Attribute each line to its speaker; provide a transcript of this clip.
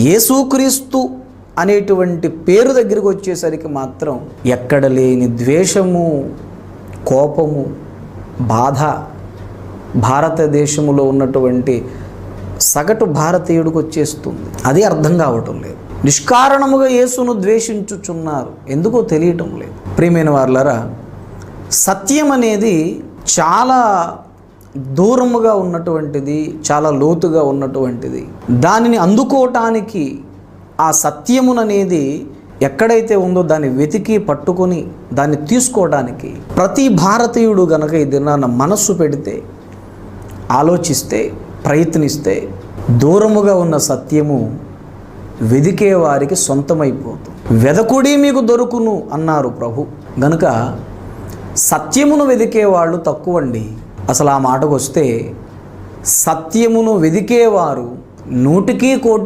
Speaker 1: యేసుక్రీస్తు అనేటువంటి పేరు దగ్గరికి వచ్చేసరికి మాత్రం ఎక్కడ లేని ద్వేషము, కోపము, బాధ భారతదేశంలో ఉన్నటువంటి సగటు భారతీయుడికి వచ్చేస్తుంది. అది అర్థం కావటం లేదు. నిష్కారణముగా యేసును ద్వేషించుచున్నారు, ఎందుకో తెలియటం లేదు. ప్రియమైన వారలారా, సత్యం అనేది చాలా దూరముగా ఉన్నటువంటిది, చాలా లోతుగా ఉన్నటువంటిది. దానిని అందుకోవటానికి ఆ సత్యముననేది ఎక్కడైతే ఉందో దాన్ని వెతికి పట్టుకొని దాన్ని తీసుకోవడానికి ప్రతి భారతీయుడు గనక ఈ దినాన మనస్సు పెడితే, ఆలోచిస్తే, ప్రయత్నిస్తే దూరముగా ఉన్న సత్యము వెదికే వారికి సొంతమైపోతుంది. వెదకుడి మీకు దొరుకును అన్నారు ప్రభు. గనుక సత్యమును వెదికే వాళ్ళు తక్కువండి. అసలు ఆ మాటకు వస్తే సత్యమును వెదికేవారు 100కి 1